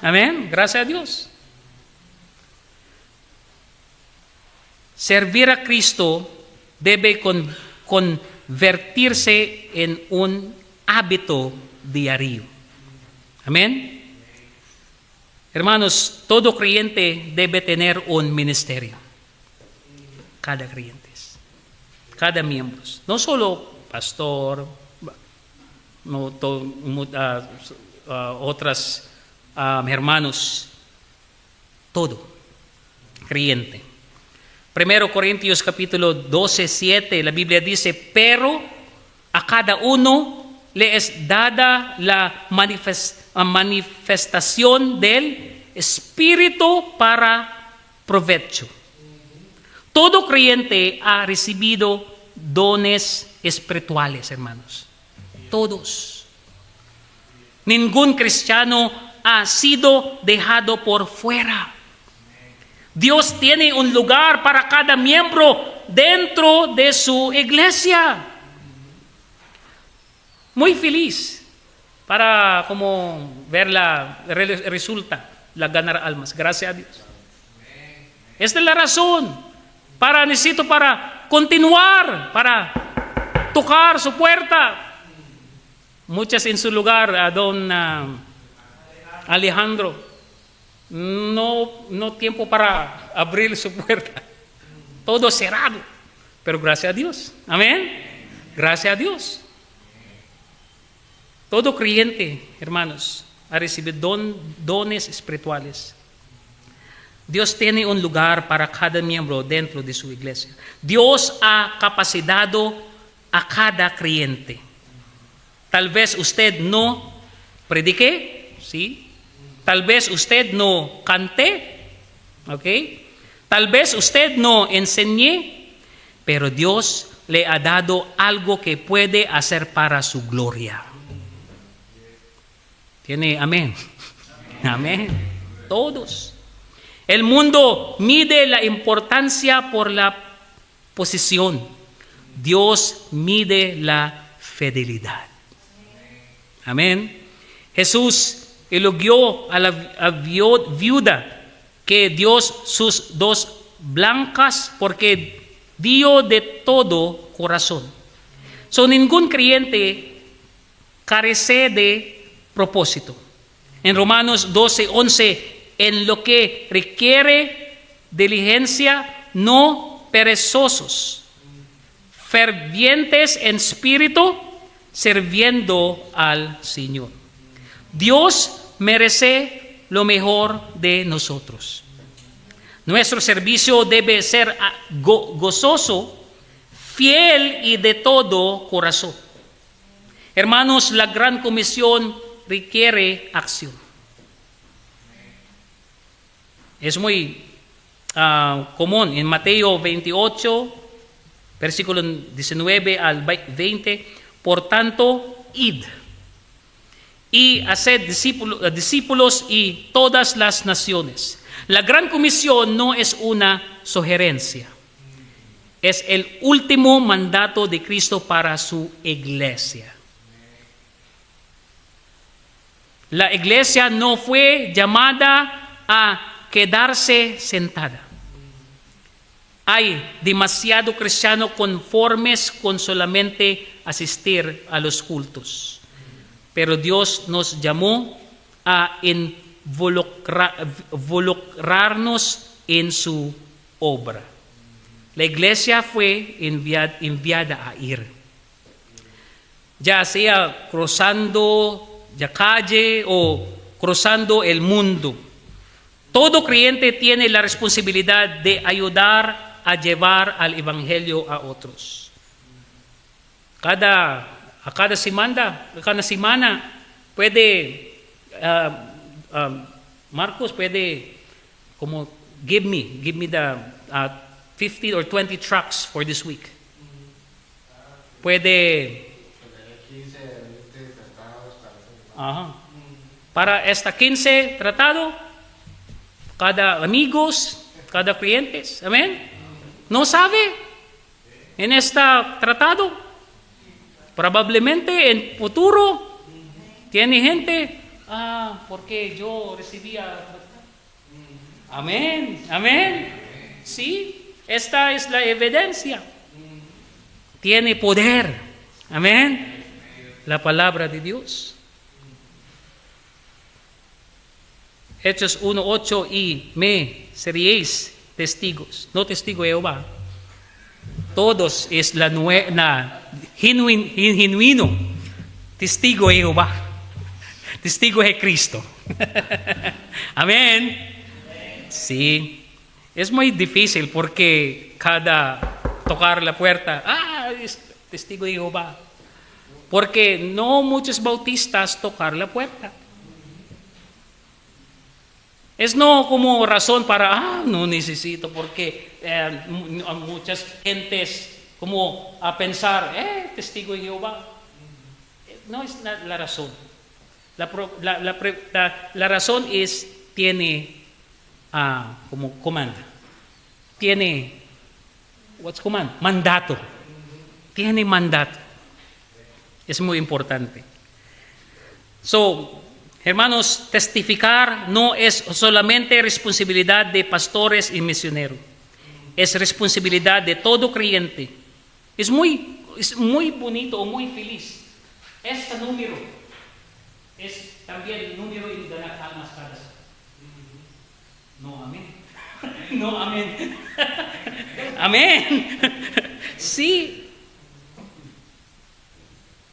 Amén, gracias a Dios. Servir a Cristo debe convertirse en un hábito diario. Amén. Hermanos, todo creyente debe tener un ministerio. Cada creyente, cada miembro. No solo pastor, otras hermanos, todo creyente. 1 Corintios capítulo 12, 7, la Biblia dice, pero a cada uno le es dada la manifestación del Espíritu para provecho. Todo creyente ha recibido dones espirituales, hermanos. Todos. Ningún cristiano ha sido dejado por fuera. Dios tiene un lugar para cada miembro dentro de su iglesia. Muy feliz para como verla resulta la ganar almas. Gracias a Dios. Esta es la razón necesito para continuar, para tocar su puerta. Muchas en su lugar, a don Alejandro, no tiempo para abrir su puerta. Todo cerrado. Pero gracias a Dios. Amén. Gracias a Dios. Todo creyente, hermanos, ha recibido dones espirituales. Dios tiene un lugar para cada miembro dentro de su iglesia. Dios ha capacitado a cada creyente. Tal vez usted no predique, ¿sí? Tal vez usted no cante, ¿ok? Tal vez usted no enseñe, pero Dios le ha dado algo que puede hacer para su gloria. ¿Tiene amén? Amén. Todos. El mundo mide la importancia por la posición. Dios mide la fidelidad. Amén. Jesús elogió a la viuda que dio sus dos blancas porque dio de todo corazón. Ningún creyente carece de propósito. En Romanos 12:11, en lo que requiere diligencia, no perezosos, fervientes en espíritu, sirviendo al Señor. Dios merece lo mejor de nosotros. Nuestro servicio debe ser gozoso, fiel y de todo corazón. Hermanos, la gran comisión requiere acción. Es muy común en Mateo 28, versículo 19 al 20. Por tanto, id y haced discípulos y todas las naciones. La gran comisión no es una sugerencia. Es el último mandato de Cristo para su iglesia. La iglesia no fue llamada a quedarse sentada. Hay demasiado cristianos conformes con solamente asistir a los cultos. Pero Dios nos llamó a involucrarnos en su obra. La iglesia fue enviada a ir. ya sea cruzando la calle o cruzando el mundo. Todo creyente tiene la responsabilidad de ayudar a llevar al Evangelio a otros. Cada semana puede, Marcos puede como give me the 15 or 20 trucks for this week. Puede para esta 15 tratado, cada amigos, cada clientes, amén. No sabe en este tratado, probablemente en futuro tiene gente, porque yo recibía, amén, amén, sí, esta es la evidencia, tiene poder, amén, la palabra de Dios. Hechos 1:8, y me seréis testigos, no testigo de Jehová. Todos es la genuino testigo de Jehová, testigo de Cristo. Amén. Sí, es muy difícil porque cada tocar la puerta, es testigo de Jehová. Porque no muchos bautistas tocar la puerta. Es no como razón para, no necesito, porque muchas gentes como a pensar, testigo de Jehová. No es la razón. La razón es, tiene como comanda. Tiene, what's command? Mandato. Tiene mandato. Es muy importante. Hermanos, testificar no es solamente responsabilidad de pastores y misioneros. Es responsabilidad de todo creyente. Es muy bonito o muy feliz. Este número es también el número de ganar almas cada vez. No, amén. No, amén. Amén. Sí.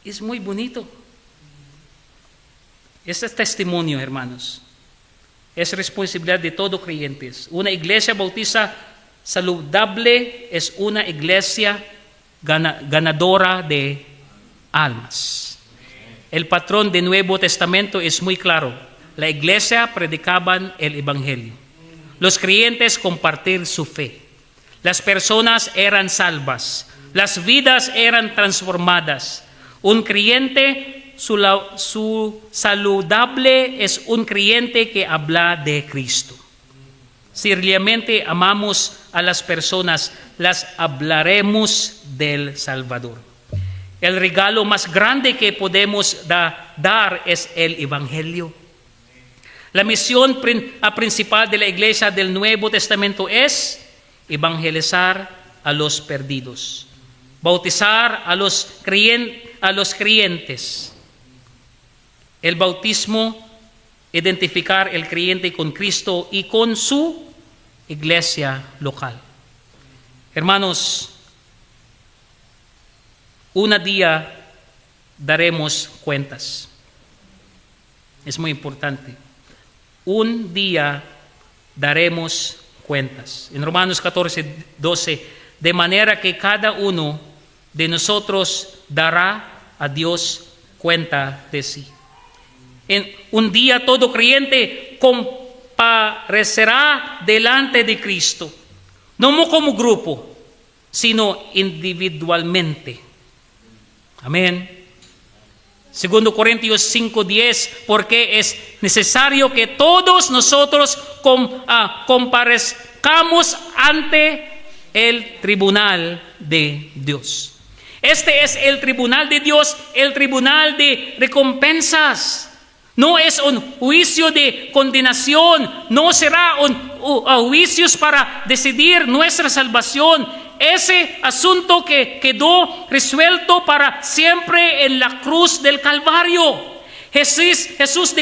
Es muy bonito. Este testimonio, hermanos, es responsabilidad de todos creyentes. Una iglesia bautista saludable es una iglesia ganadora de almas. El patrón del Nuevo Testamento es muy claro. La iglesia predicaban el Evangelio. Los creyentes compartían su fe. Las personas eran salvas. Las vidas eran transformadas. Un creyente su saludable es un creyente que habla de Cristo. Si realmente amamos a las personas, las hablaremos del Salvador. El regalo más grande que podemos dar es el Evangelio. La misión principal de la iglesia del Nuevo Testamento es evangelizar a los perdidos, bautizar a los creyentes. El bautismo, identificar el creyente con Cristo y con su iglesia local. Hermanos, un día daremos cuentas. Es muy importante. Un día daremos cuentas. En Romanos 14:12, de manera que cada uno de nosotros dará a Dios cuenta de sí. En un día todo creyente comparecerá delante de Cristo, no como grupo, sino individualmente. Amén. 2 Corintios 5:10, porque es necesario que todos nosotros comparezcamos ante el tribunal de Dios. Este es el tribunal de Dios, el tribunal de recompensas. No es un juicio de condenación, no será un juicio para decidir nuestra salvación. Ese asunto que quedó resuelto para siempre en la cruz del Calvario. Jesús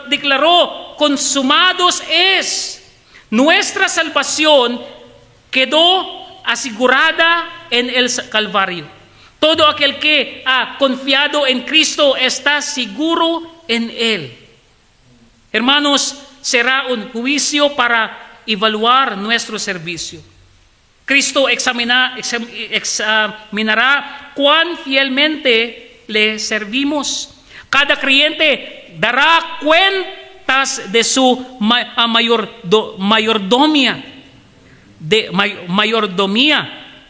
declaró, consumados es. Nuestra salvación quedó asegurada en el Calvario. Todo aquel que ha confiado en Cristo está seguro en Él. Hermanos, será un juicio para evaluar nuestro servicio. Cristo examinará cuán fielmente le servimos. Cada creyente dará cuentas de su mayordomía,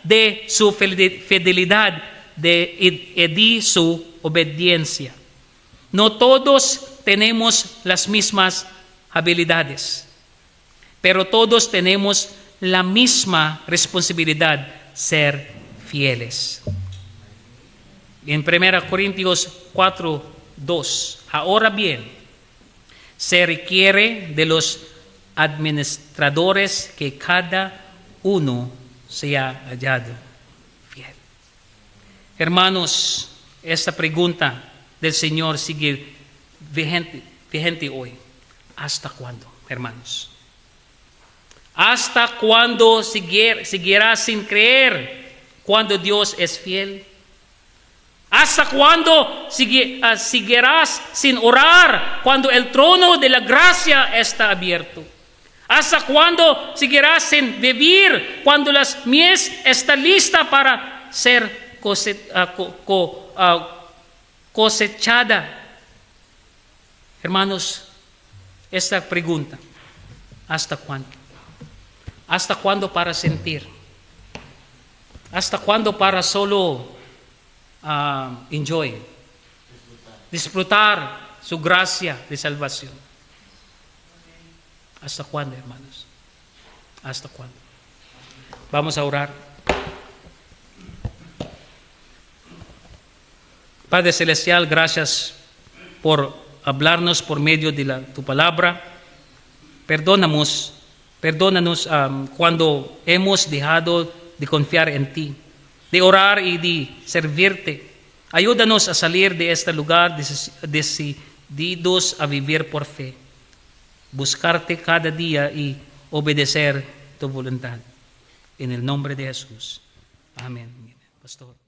de su fidelidad y de su obediencia. No todos tenemos las mismas habilidades, pero todos tenemos la misma responsabilidad, ser fieles. En 1 Corintios 4:2, ahora bien, se requiere de los administradores que cada uno sea hallado fiel. Hermanos, esta pregunta del Señor sigue vigente hoy. ¿Hasta cuándo, hermanos? ¿Hasta cuándo seguirás sin creer cuando Dios es fiel? ¿Hasta cuándo seguirás sin orar cuando el trono de la gracia está abierto? ¿Hasta cuándo seguirás sin vivir cuando la mies está lista para ser cosechada? Hermanos, esta pregunta, ¿hasta cuándo? ¿Hasta cuándo para sentir? ¿Hasta cuándo para solo enjoy? Disfrutar su gracia de salvación. ¿Hasta cuándo, hermanos? ¿Hasta cuándo? Vamos a orar. Padre Celestial, gracias por hablarnos por medio de tu palabra. Perdónanos cuando hemos dejado de confiar en ti, de orar y de servirte. Ayúdanos a salir de este lugar decididos a vivir por fe, buscarte cada día y obedecer tu voluntad. En el nombre de Jesús. Amén. Pastor.